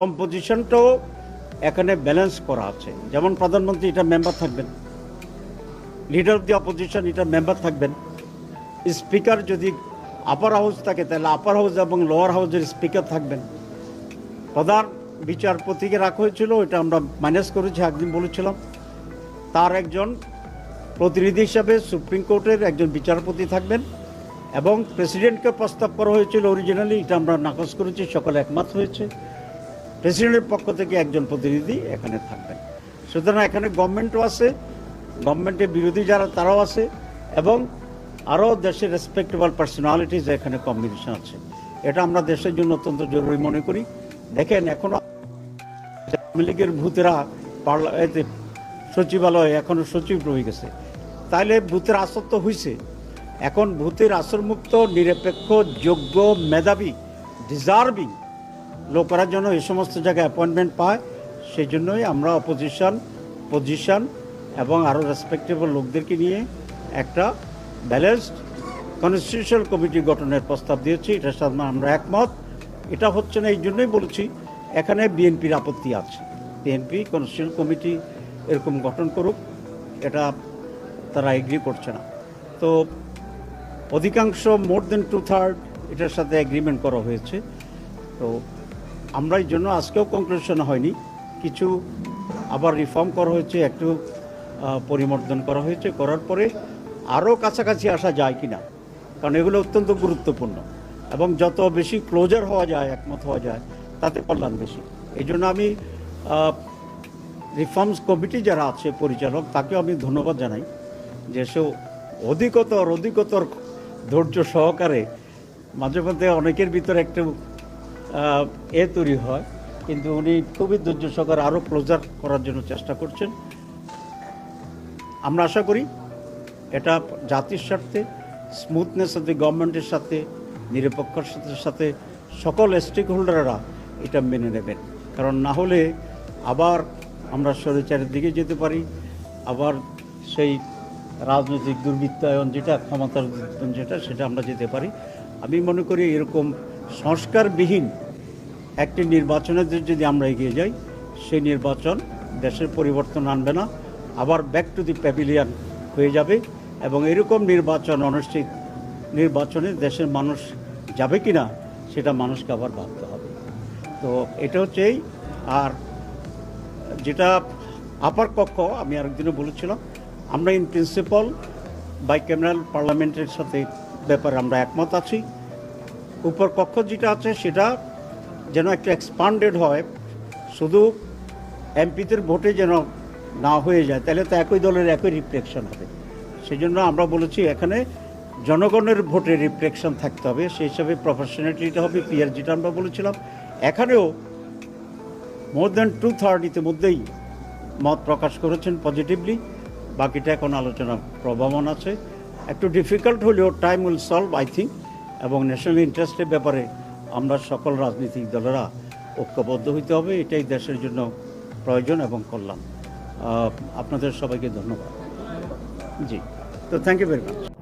কম্পোজিশনটাও এখানে ব্যালেন্স করা আছে। যেমন প্রধানমন্ত্রী এটা মেম্বার থাকবেন, লিডার অফ দি অপোজিশন এটা মেম্বার থাকবেন, স্পিকার যদি আপার হাউস থাকে তাহলে আপার হাউস এবং লোয়ার হাউসের স্পিকার থাকবেন। প্রধান বিচারপতিকে রাখা হয়েছিল, এটা আমরা মাইনাস করেছি, একদিন বলেছিলাম। তার একজন প্রতিনিধি হিসাবে সুপ্রিম কোর্টের একজন বিচারপতি থাকবেন এবং প্রেসিডেন্টকে প্রস্তাব করা হয়েছিল অরিজিনালি, এটা আমরা নাকচ করেছি, সকলে একমত হয়েছে। প্রেসিডেন্টের পক্ষ থেকে একজন প্রতিনিধি এখানে থাকবেন। সুতরাং এখানে গভর্নমেন্টও আছে, গভর্নমেন্টের বিরোধী যারা তারাও আছে এবং আরও দেশের রেসপেক্টেবল পার্সোনালিটিজ এখানে কম্বিনেশন আছে। এটা আমরা দেশের জন্য অত্যন্ত জরুরি মনে করি। দেখেন এখনও আওয়ামী লীগের ভূতেরা সচিবালয়ে এখনও সচিব রয়ে গেছে, তাইলে ভূতের আসর তো হয়েছে। এখন ভূতের আসরমুক্ত নিরপেক্ষ যোগ্য মেধাবী ডিজার্ভিং লোকেরা যেন এই সমস্ত জায়গায় অ্যাপয়েন্টমেন্ট পায়, সেই জন্যই আমরা পজিশন এবং আরও রেসপেক্টেবল লোকদেরকে নিয়ে একটা ব্যালেন্সড কনস্টিটিউশনাল কমিটি গঠনের প্রস্তাব দিয়েছি। এটার সাথে আমরা একমত। এটা হচ্ছে না এই জন্যই বলেছি, এখানে বিএনপির আপত্তি আছে। বিএনপি কনস্টিটিউশনাল কমিটি এরকম গঠন করুক, এটা তারা এগ্রি করছে না। তো অধিকাংশ মোর দেন 2/3 এটার সাথে এগ্রিমেন্ট করা হয়েছে। তো আমরা এই জন্য আজকেও কনক্লুশন হয়নি, কিছু আবার রিফর্ম করা হয়েছে, একটু পরিবর্তন করা হয়েছে। করার পরে আরও কাছাকাছি আসা যায় কি না, কারণ এগুলো অত্যন্ত গুরুত্বপূর্ণ এবং যত বেশি ক্লোজার হওয়া যায়, একমত হওয়া যায়, তাতে কল্যাণ বেশি। এই জন্য আমি রিফর্মস কমিটি যারা আছে পরিচালক, তাকেও আমি ধন্যবাদ জানাই যে সে অধিকতর ধৈর্য সহকারে, মাঝে মধ্যে অনেকের ভিতরে একটু তৈরি হয়, কিন্তু উনি খুবই ধৈর্য সহকারে আরও ক্লোজার করার জন্য চেষ্টা করছেন। আমরা আশা করি এটা জাতির স্বার্থে, স্মুথনেস সাথে, গভর্নমেন্টের সাথে, নিরপেক্ষতার সাথে সকল স্টেক হোল্ডাররা এটা মেনে নেবেন। কারণ না হলে আবার আমরা স্বৈরাচারের দিকে যেতে পারি, আবার সেই রাজনৈতিক দুর্বৃত্তায়ন যেটা, ক্ষমতার যেটা, সেটা আমরা যেতে পারি। আমি মনে করি এরকম সংস্কারবিহীন একটি নির্বাচনের যদি আমরা এগিয়ে যাই, সেই নির্বাচন দেশের পরিবর্তন আনবে না, আবার ব্যাক টু দি প্যাভিলিয়ন হয়ে যাবে। এবং এরকম নির্বাচনে দেশের মানুষ যাবে কি না, সেটা মানুষকে আবার ভাবতে হবে। তো এটা হচ্ছে এই। আর যেটা আপার কক্ষ, আমি আরেকদিনও বলেছিলাম, আমরা ইন প্রিন্সিপাল বাইক্যামেরাল পার্লামেন্টের সাথে ব্যাপারে আমরা একমত আছি। উপর কক্ষ যেটা আছে সেটা যেন একটু এক্সপান্ডেড হয়, শুধু এমপিদের ভোটে যেন না হয়ে যায়, তাহলে তো একই দলের একই রিফ্লেকশন হবে। সেই জন্য আমরা বলেছি এখানে জনগণের ভোটে রিফ্লেকশন থাকতে হবে, সেই হিসাবে প্রফেশনালিটিটা হবে, পিআর যেটা আমরা বলেছিলাম। এখানেও মোর দেন 2/3 ইতিমধ্যেই মত প্রকাশ করেছেন পজিটিভলি, বাকিটা এখন আলোচনা প্রভাবন আছে। একটু ডিফিকাল্ট হলেও time will solve I think. এবং ন্যাশনাল ইন্টারেস্টের ব্যাপারে আমরা সকল রাজনৈতিক দলেরা ঐক্যবদ্ধ হইতে হবে, এটাই দেশের জন্য প্রয়োজন এবং কল্যাণ। আপনাদের সবাইকে ধন্যবাদ। জি, তো থ্যাংক ইউ ভেরি মাচ।